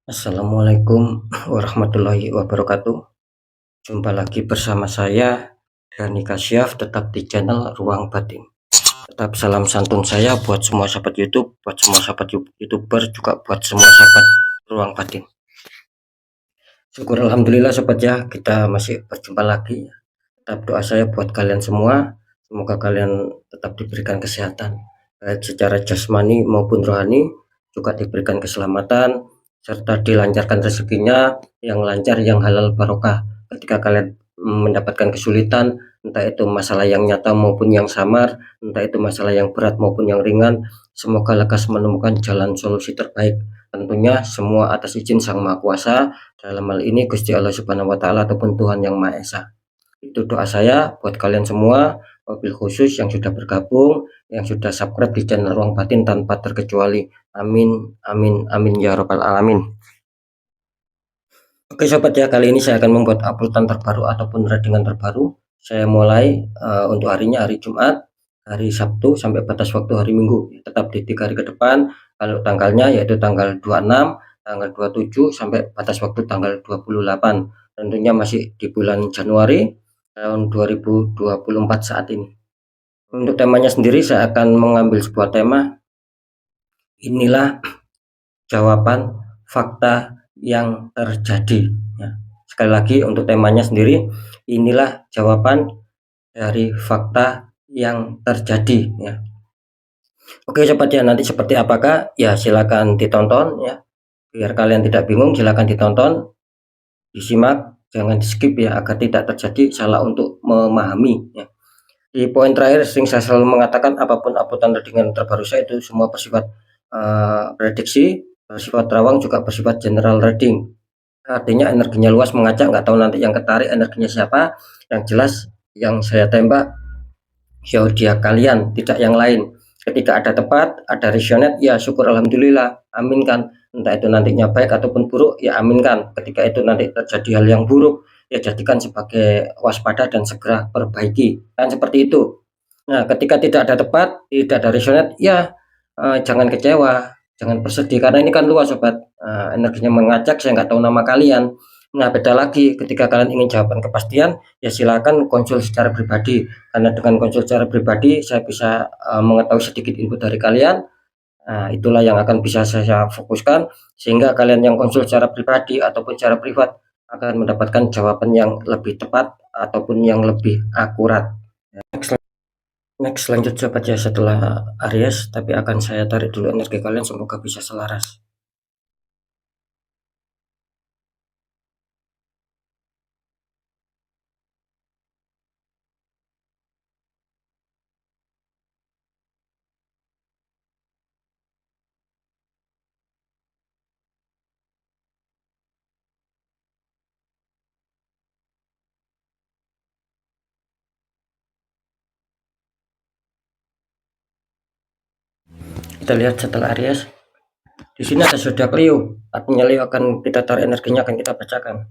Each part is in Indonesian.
Assalamualaikum warahmatullahi wabarakatuh. Jumpa lagi bersama saya Dani Kasyaf, tetap di channel Ruang Batin. Tetap salam santun saya buat semua sahabat YouTube, buat semua sahabat YouTuber, juga buat semua sahabat Ruang Batin. Syukur alhamdulillah sobat ya, kita masih berjumpa lagi. Tetap doa saya buat kalian semua, semoga kalian tetap diberikan kesehatan, baik secara jasmani maupun rohani, juga diberikan keselamatan, serta dilancarkan rezekinya yang lancar, yang halal barokah. Ketika kalian mendapatkan kesulitan, entah itu masalah yang nyata maupun yang samar, entah itu masalah yang berat maupun yang ringan, semoga lekas menemukan jalan solusi terbaik. Tentunya semua atas izin Sang Maha Kuasa, dalam hal ini Gusti Allah Subhanahu wa Ta'ala ataupun Tuhan Yang Maha Esa. Itu doa saya buat kalian semua, wabil khusus yang sudah bergabung, yang sudah subscribe di channel Ruang Batin tanpa terkecuali. Amin, amin, amin ya robbal alamin. Oke sobat ya, kali ini saya akan membuat uploadan terbaru ataupun readingan terbaru. Saya mulai untuk harinya hari Jumat, hari Sabtu sampai batas waktu hari Minggu. Tetap di 3 hari ke depan. Kalau tanggalnya yaitu tanggal 26, tanggal 27 sampai batas waktu tanggal 28. Tentunya masih di bulan Januari tahun 2024 saat ini. Untuk temanya sendiri saya akan mengambil sebuah tema. Inilah jawaban fakta yang terjadi ya. Sekali lagi untuk temanya sendiri, inilah jawaban dari fakta yang terjadi ya. Oke sobat ya, nanti seperti apakah ya silakan ditonton ya, biar kalian tidak bingung. Silakan ditonton, disimak, jangan di skip ya, agar tidak terjadi salah untuk memahami ya. Di poin terakhir sering saya selalu mengatakan apapun uploadan readingan terbaru saya itu semua bersifat prediksi, bersifat terawang, juga bersifat general reading. Artinya energinya luas, mengacak, nggak tahu nanti yang ketarik energinya siapa. Yang jelas yang saya tembak zodiak kalian, tidak yang lain. Ketika ada tepat, ada resonate, ya syukur alhamdulillah, aminkan. Entah itu nantinya baik ataupun buruk, ya aminkan. Ketika itu nanti terjadi hal yang buruk, ya jadikan sebagai waspada dan segera perbaiki. Kan seperti itu. Nah, ketika tidak ada tepat, tidak ada resonate, ya jangan kecewa, jangan bersedih, karena ini kan luas sobat. Energinya mengajak, saya nggak tahu nama kalian. Nah, beda lagi ketika kalian ingin jawaban kepastian, ya silakan konsul secara pribadi, karena dengan konsul secara pribadi saya bisa mengetahui sedikit input dari kalian. Nah, itulah yang akan bisa saya fokuskan, sehingga kalian yang konsul secara pribadi ataupun secara privat akan mendapatkan jawaban yang lebih tepat ataupun yang lebih akurat. Next lanjut sobat ya, setelah Aries, tapi akan saya tarik dulu energi kalian, semoga bisa selaras. Kita lihat setelah Aries. Di sini ada zodiak Leo, artinya Leo akan kita tarik energinya, akan kita bacakan.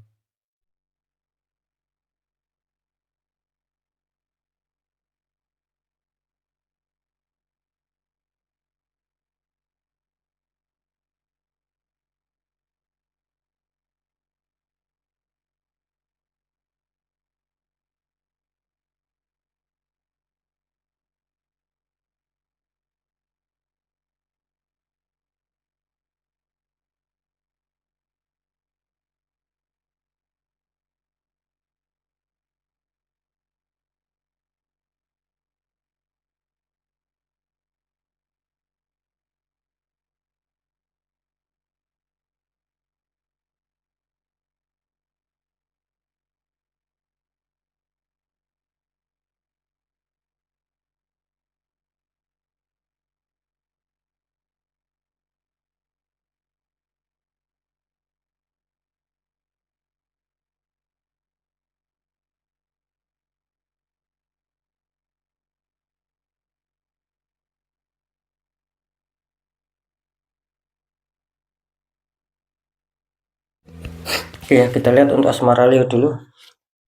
Oke, kita lihat untuk asmara Leo dulu.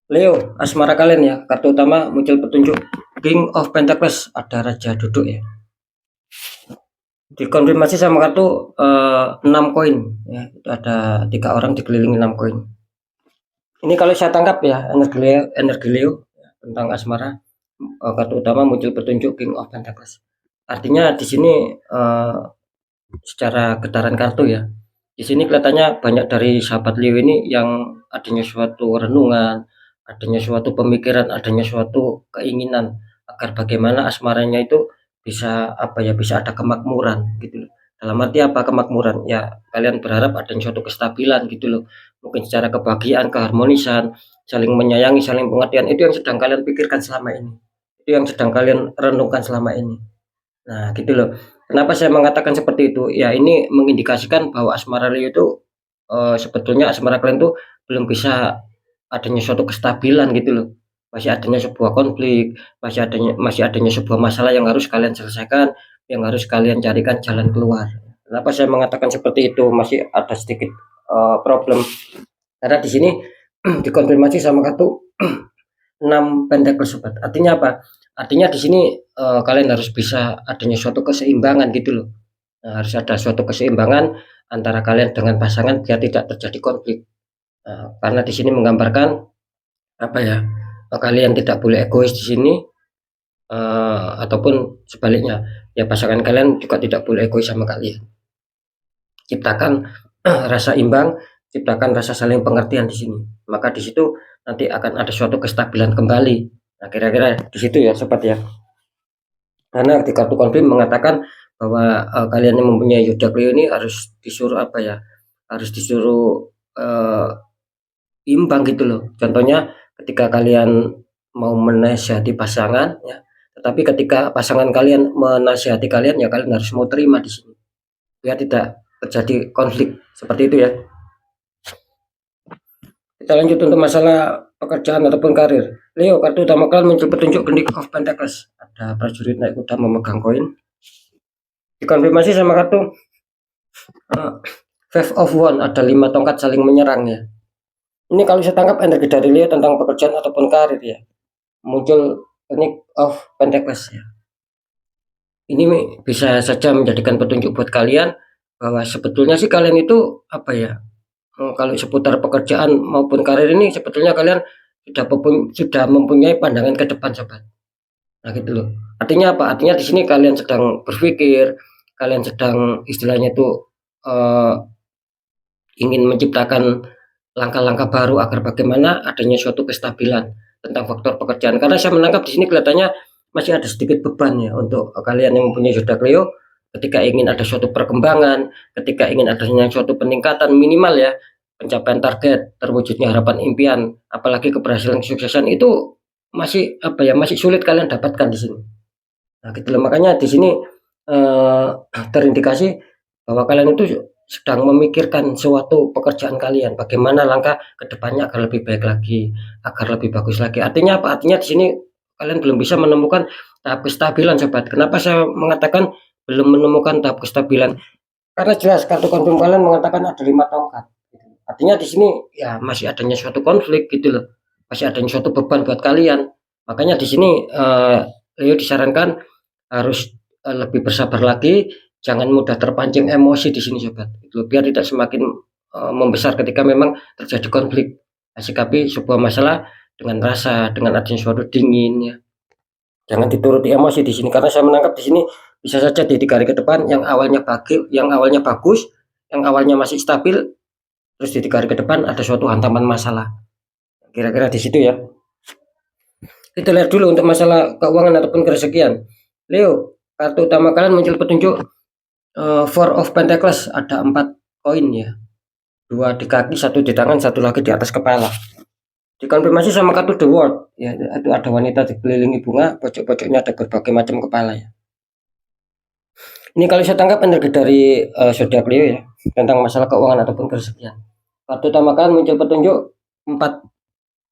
Leo, asmara kalian ya, kartu utama muncul petunjuk King of Pentacles, ada raja duduk ya. Dikonfirmasi sama kartu 6 koin ya, itu ada 3 orang dikelilingi 6 koin. Ini kalau saya tangkap ya, energi Leo ya, tentang asmara, kartu utama muncul petunjuk King of Pentacles. Artinya di sini secara getaran kartu ya, di sini kelihatannya banyak dari sahabat Leo ini yang adanya suatu renungan, adanya suatu pemikiran, adanya suatu keinginan agar bagaimana asmaranya itu bisa apa ya, bisa ada kemakmuran gitu loh. Dalam arti apa kemakmuran? Ya kalian berharap adanya suatu kestabilan gitu loh. Mungkin secara kebahagiaan, keharmonisan, saling menyayangi, saling pengertian itu yang sedang kalian pikirkan selama ini. Itu yang sedang kalian renungkan selama ini. Nah, gitu loh. Kenapa saya mengatakan seperti itu? Ya ini mengindikasikan bahwa asmara Leo itu, sebetulnya asmara kalian tuh belum bisa adanya suatu kestabilan gitu loh. Masih adanya sebuah konflik, masih adanya sebuah masalah yang harus kalian selesaikan, yang harus kalian carikan jalan keluar. Kenapa saya mengatakan seperti itu? Masih ada sedikit, problem. Karena di sini dikonfirmasi sama kartu 6 pentakel sobat. Artinya apa? Artinya di sini kalian harus bisa adanya suatu keseimbangan gitu loh. Nah, harus ada suatu keseimbangan antara kalian dengan pasangan biar tidak terjadi konflik. Karena di sini menggambarkan apa ya? Kalian tidak boleh egois di sini ataupun sebaliknya. Ya pasangan kalian juga tidak boleh egois sama kalian. Ciptakan rasa imbang, ciptakan rasa saling pengertian di sini. Maka di situ nanti akan ada suatu kestabilan kembali. Nah, kira-kira di situ ya sobat ya. Karena di kartu konfirm mengatakan bahwa kalian yang mempunyai zodiak Leo ini harus disuruh apa ya? Harus disuruh imbang gitu loh. Contohnya ketika kalian mau menasihati pasangan ya, tetapi ketika pasangan kalian menasihati kalian ya kalian harus mau terima di sini. Biar tidak terjadi konflik seperti itu ya. Kita lanjut untuk masalah pekerjaan ataupun karir. Leo, kartu utama kalian muncul petunjuk King of Pentacles. Ada prajurit naik kuda memegang koin. Dikonfirmasi sama kartu Five of Wands, ada 5 tongkat saling menyerang ya. Ini kalau saya tangkap energi dari Leo tentang pekerjaan ataupun karir ya. Muncul King of Pentacles ya. Ini bisa saja menjadikan petunjuk buat kalian bahwa sebetulnya sih kalian itu apa ya? Kalau seputar pekerjaan maupun karir ini sebetulnya kalian sudah mempunyai pandangan ke depan sobat. Nah gitu loh. Artinya apa? Artinya di sini kalian sedang berpikir, kalian sedang istilahnya itu ingin menciptakan langkah-langkah baru agar bagaimana adanya suatu kestabilan tentang faktor pekerjaan. Karena saya menangkap di sini kelihatannya masih ada sedikit beban ya untuk kalian yang mempunyai zodiak Leo ketika ingin ada suatu perkembangan, ketika ingin adanya suatu peningkatan minimal ya, pencapaian target, terwujudnya harapan impian, apalagi keberhasilan kesuksesan itu masih apa ya, masih sulit kalian dapatkan di sini. Nah, gitu loh. Makanya di sini terindikasi bahwa kalian itu sedang memikirkan suatu pekerjaan kalian, bagaimana langkah ke depannya agar lebih baik lagi, agar lebih bagus lagi. Artinya apa? Artinya di sini kalian belum bisa menemukan tahap kestabilan, sobat. Kenapa saya mengatakan belum menemukan tahap kestabilan? Karena jelas kartu konfirm kalian mengatakan ada 5 tongkat. Artinya di sini ya masih adanya suatu konflik gitu loh. Masih adanya suatu beban buat kalian. Makanya di sini Leo disarankan harus lebih bersabar lagi, jangan mudah terpancing emosi di sini sobat. Itu biar tidak semakin membesar ketika memang terjadi konflik. Sikapi sebuah masalah dengan rasa, dengan adanya suatu dingin ya. Jangan dituruti emosi di sini karena saya menangkap di sini bisa saja di 3 hari ke depan yang awalnya bagus, yang awalnya masih stabil, terus di 3 hari ke depan ada suatu hantaman masalah. Kira-kira di situ ya. Kita lihat dulu untuk masalah keuangan ataupun kerezekian. Leo, kartu utama kalian muncul petunjuk Four of Pentacles, ada 4 koin ya. 2 di kaki, 1 di tangan, 1 lagi di atas kepala. Dikonfirmasi sama kartu The World ya, itu ada wanita dikelilingi bunga, pojok-pojoknya ada berbagai macam kepala ya. Ini kalau saya tangkap energi dari zodiak Leo ya tentang masalah keuangan ataupun kerezekian. Kartu utama kalian muncul petunjuk 4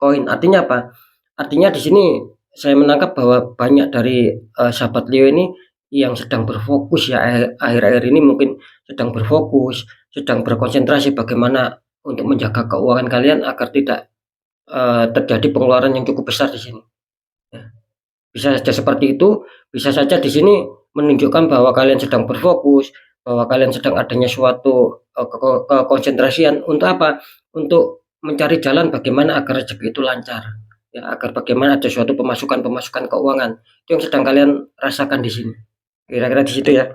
koin. Artinya apa? Artinya di sini saya menangkap bahwa banyak dari sahabat Leo ini yang sedang berfokus ya, akhir-akhir ini mungkin sedang berfokus, sedang berkonsentrasi bagaimana untuk menjaga keuangan kalian agar tidak terjadi pengeluaran yang cukup besar di sini. Ya. Bisa saja seperti itu, bisa saja di sini menunjukkan bahwa kalian sedang berfokus, bahwa kalian sedang adanya suatu konsentrasian untuk apa? Untuk mencari jalan bagaimana agar rezeki itu lancar, ya, agar bagaimana ada suatu pemasukan keuangan. Itu yang sedang kalian rasakan di sini. Kira-kira di situ ya.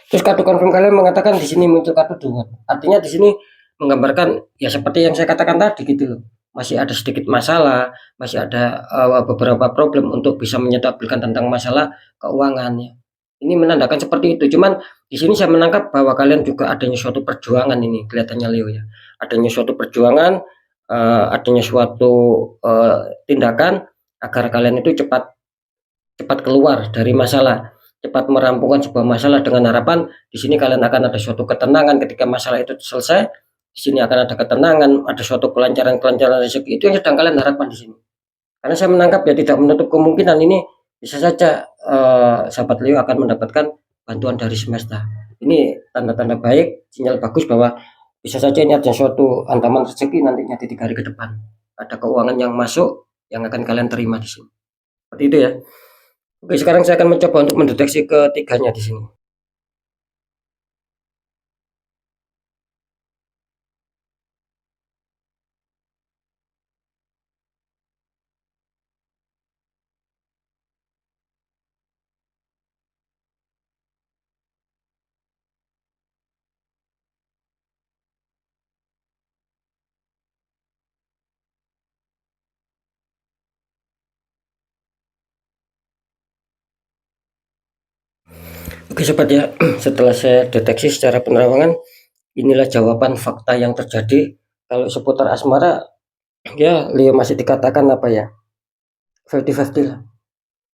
Terus kartu confirm kalian mengatakan di sini muncul kartu dungan. Artinya di sini menggambarkan ya seperti yang saya katakan tadi gitu loh. Masih ada sedikit masalah, masih ada beberapa problem untuk bisa menyetabilkan tentang masalah keuangan ya. Ini menandakan seperti itu. Cuman di sini saya menangkap bahwa kalian juga adanya suatu perjuangan ini kelihatannya Leo ya. Adanya suatu perjuangan, adanya suatu tindakan agar kalian itu cepat keluar dari masalah, cepat merampungkan sebuah masalah dengan harapan di sini kalian akan ada suatu ketenangan ketika masalah itu selesai. Di sini akan ada ketenangan, ada suatu kelancaran rezeki. Itu yang sedang kalian harapkan di sini. Karena saya menangkap ya tidak menutup kemungkinan ini bisa saja sahabat Leo akan mendapatkan bantuan dari semesta. Ini tanda-tanda baik, sinyal bagus bahwa bisa saja ini ada suatu hantaman rezeki nantinya di 3 hari ke depan. Ada keuangan yang masuk yang akan kalian terima di sini. Seperti itu ya. Oke, sekarang saya akan mencoba untuk mendeteksi ketiganya di sini. Oke sobat ya, setelah saya deteksi secara penerawangan, inilah jawaban fakta yang terjadi. Kalau seputar asmara, ya Leo masih dikatakan apa ya, 50-50 lah.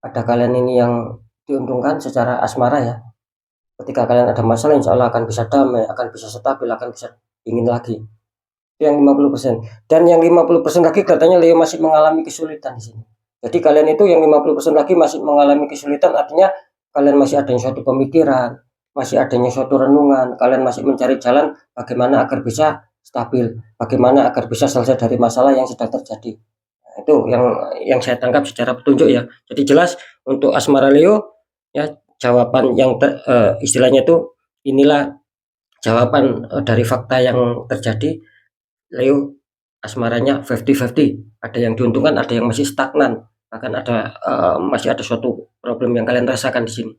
Ada kalian ini yang diuntungkan secara asmara ya. Ketika kalian ada masalah, insya Allah akan bisa damai, akan bisa stabil, akan bisa ingin lagi. Itu yang 50%. Dan yang 50% lagi katanya Leo masih mengalami kesulitan di sini. Jadi kalian itu yang 50% lagi masih mengalami kesulitan, artinya kalian masih adanya suatu pemikiran, masih adanya suatu renungan, kalian masih mencari jalan bagaimana agar bisa stabil, bagaimana agar bisa selesai dari masalah yang sedang terjadi. Nah, itu yang saya tangkap secara petunjuk ya. Jadi jelas untuk asmara Leo ya, jawaban yang istilahnya itu inilah jawaban dari fakta yang terjadi. Leo asmaranya 50-50, ada yang diuntungkan, ada yang masih stagnan, bahkan ada masih ada suatu problem yang kalian rasakan di sini.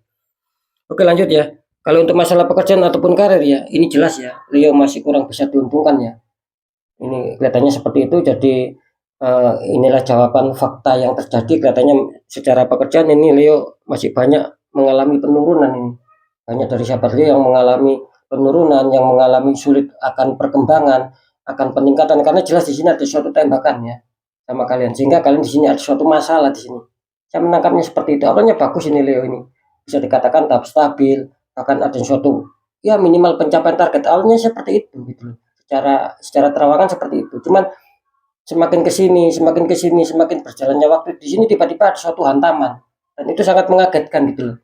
Oke lanjut ya. Kalau untuk masalah pekerjaan ataupun karir ya, ini jelas ya, Leo masih kurang bisa diuntungkan ya. Ini kelihatannya seperti itu. Jadi inilah jawaban fakta yang terjadi. Kelihatannya secara pekerjaan ini Leo masih banyak mengalami penurunan ini. Banyak dari sahabat Leo yang mengalami penurunan, yang mengalami sulit akan perkembangan, akan peningkatan, karena jelas di sini ada suatu tembakan ya sama kalian, sehingga kalian di sini ada suatu masalah di sini. Saya menangkapnya seperti itu. Awalnya bagus ini Leo ini, bisa dikatakan tahap stabil, bahkan ada suatu ya minimal pencapaian target. Awalnya seperti itu gitu loh. Secara terawangan seperti itu. Cuman semakin ke sini, semakin berjalannya waktu di sini tiba-tiba ada suatu hantaman, dan itu sangat mengagetkan gitu loh.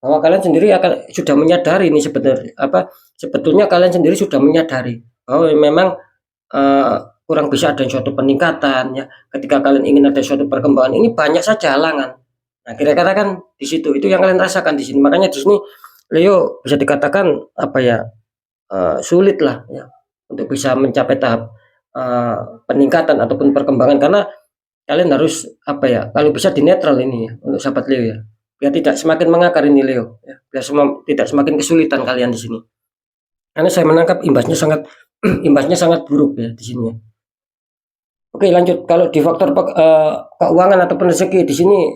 Bahwa kalian sendiri akan sudah menyadari ini sebetulnya kalian sendiri sudah menyadari bahwa memang kurang bisa ada suatu peningkatan ya. Ketika kalian ingin ada suatu perkembangan, ini banyak saja halangan. Nah, kira-kira kan di situ itu yang kalian rasakan di sini. Makanya di sini Leo bisa dikatakan apa ya, sulit lah ya untuk bisa mencapai tahap peningkatan ataupun perkembangan, karena kalian harus apa ya, kalau bisa di netral ini ya untuk sahabat Leo ya, biar tidak semakin mengakar ini Leo ya, biar tidak semakin kesulitan kalian di sini, karena saya menangkap imbasnya sangat imbasnya sangat buruk ya di sini ya. Oke lanjut, kalau di faktor keuangan ataupun rezeki di sini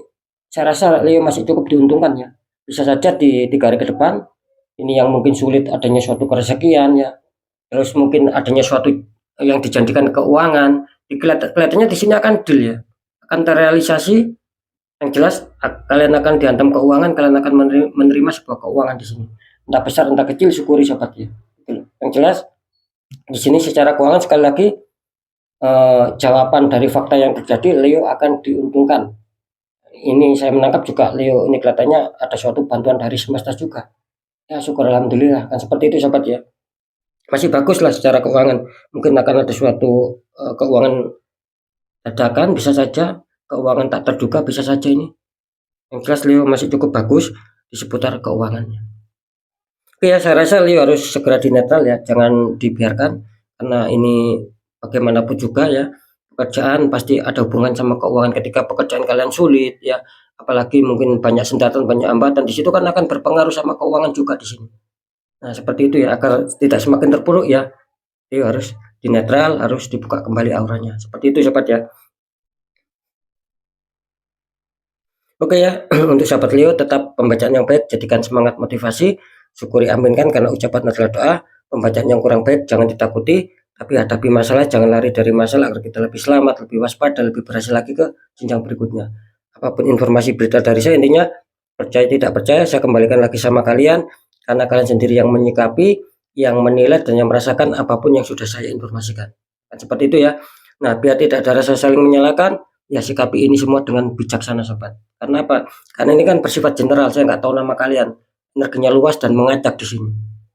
saya rasa Leo masih cukup diuntungkan ya. Bisa saja di 3 hari ke depan ini yang mungkin sulit adanya suatu kerezekian ya, terus mungkin adanya suatu yang dijanjikan keuangan, kelihatannya di sini akan deal ya, akan terrealisasi. Yang jelas kalian akan dihantam keuangan, kalian akan menerima sebuah keuangan di sini, entah besar entah kecil, syukuri sobat ya. Yang jelas di sini secara keuangan sekali lagi jawaban dari fakta yang terjadi, Leo akan diuntungkan. Ini saya menangkap juga Leo ini kelihatannya ada suatu bantuan dari semesta juga. Ya syukur alhamdulillah, kan seperti itu sobat ya. Masih bagus lah secara keuangan. Mungkin akan ada suatu keuangan dadakan, bisa saja keuangan tak terduga, bisa saja ini. Yang jelas Leo masih cukup bagus. di seputar keuangannya. Oke ya, saya rasa Leo harus segera dinetral ya, jangan dibiarkan, karena ini bagaimanapun juga ya, pekerjaan pasti ada hubungan sama keuangan. Ketika pekerjaan kalian sulit ya, apalagi mungkin banyak sengketa, banyak hambatan, di situ kan akan berpengaruh sama keuangan juga di sini. Nah, seperti itu ya, agar tidak semakin terpuruk ya, Leo harus dinetral, harus dibuka kembali auranya. Seperti itu sobat ya. Oke ya, untuk sahabat Leo, tetap pembacaan yang baik jadikan semangat motivasi, syukuri aminkan karena ucapan adalah doa. Pembacaan yang kurang baik jangan ditakuti, tapi hadapi masalah, jangan lari dari masalah agar kita lebih selamat, lebih waspada, lebih berhasil lagi ke jenjang berikutnya. Apapun informasi berita dari saya, intinya percaya tidak percaya saya kembalikan lagi sama kalian, karena kalian sendiri yang menyikapi, yang menilai dan yang merasakan apapun yang sudah saya informasikan. Dan seperti itu ya. Nah, biar tidak ada rasa saling menyalahkan, ya sikapi ini semua dengan bijaksana sobat. Karena apa? Karena ini kan bersifat general, saya nggak tahu nama kalian. Energinya luas dan mengacak di sini.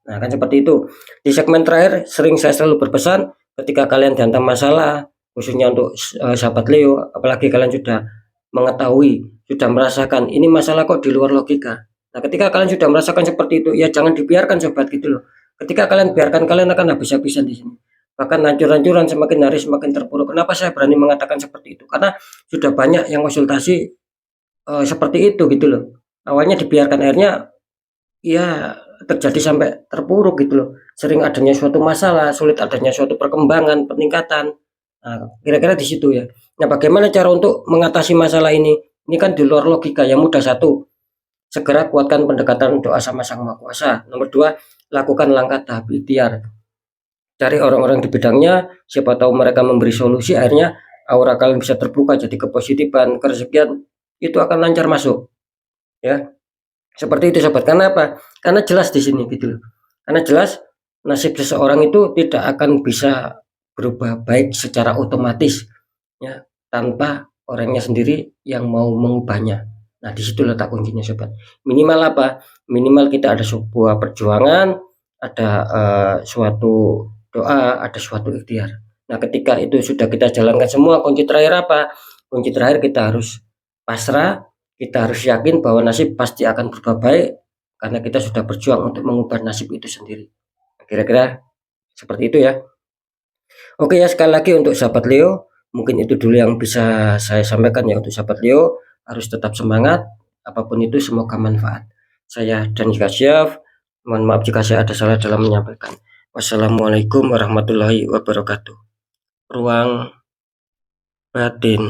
Nah, kan seperti itu. Di segmen terakhir, sering saya selalu berpesan, ketika kalian dihantam masalah, khususnya untuk sahabat Leo, apalagi kalian sudah mengetahui, sudah merasakan, ini masalah kok di luar logika. Nah, ketika kalian sudah merasakan seperti itu, ya jangan dibiarkan sobat gitu loh. Ketika kalian biarkan, kalian akan habis-habisan di sini. Bahkan hancur-hancuran, semakin hari semakin terpuruk. Kenapa saya berani mengatakan seperti itu? Karena sudah banyak yang konsultasi seperti itu gitu loh. Awalnya dibiarkan, akhirnya ya terjadi sampai terpuruk gitu loh. Sering adanya suatu masalah, sulit adanya suatu perkembangan, peningkatan. Nah, kira-kira di situ ya. Nah, bagaimana cara untuk mengatasi masalah ini? Ini kan di luar logika. Yang mudah, satu, segera kuatkan pendekatan doa sama Sang Maha Kuasa. Nomor dua, lakukan langkah tahap ikhtiar. Cari orang-orang di bidangnya, siapa tahu mereka memberi solusi, akhirnya aura kalian bisa terbuka, jadi kepositifan, kerezekian itu akan lancar masuk. Ya, seperti itu sobat. Karena apa? Karena jelas di sini gitu loh. Karena jelas nasib seseorang itu tidak akan bisa berubah baik secara otomatis ya, tanpa orangnya sendiri yang mau mengubahnya. Nah, di situ letak kuncinya sobat. Minimal apa? Minimal kita ada sebuah perjuangan, ada suatu doa, ada suatu ikhtiar. Nah, ketika itu sudah kita jalankan semua, kunci terakhir apa? Kunci terakhir kita harus pasrah, kita harus yakin bahwa nasib pasti akan berubah baik karena kita sudah berjuang untuk mengubah nasib itu sendiri. Kira-kira seperti itu ya. Oke ya, sekali lagi untuk sahabat Leo, mungkin itu dulu yang bisa saya sampaikan ya. Untuk sahabat Leo, harus tetap semangat, apapun itu semoga manfaat. Saya Dani Kasyaf, mohon maaf jika saya ada salah dalam menyampaikan. Wassalamualaikum warahmatullahi wabarakatuh. Ruang batin.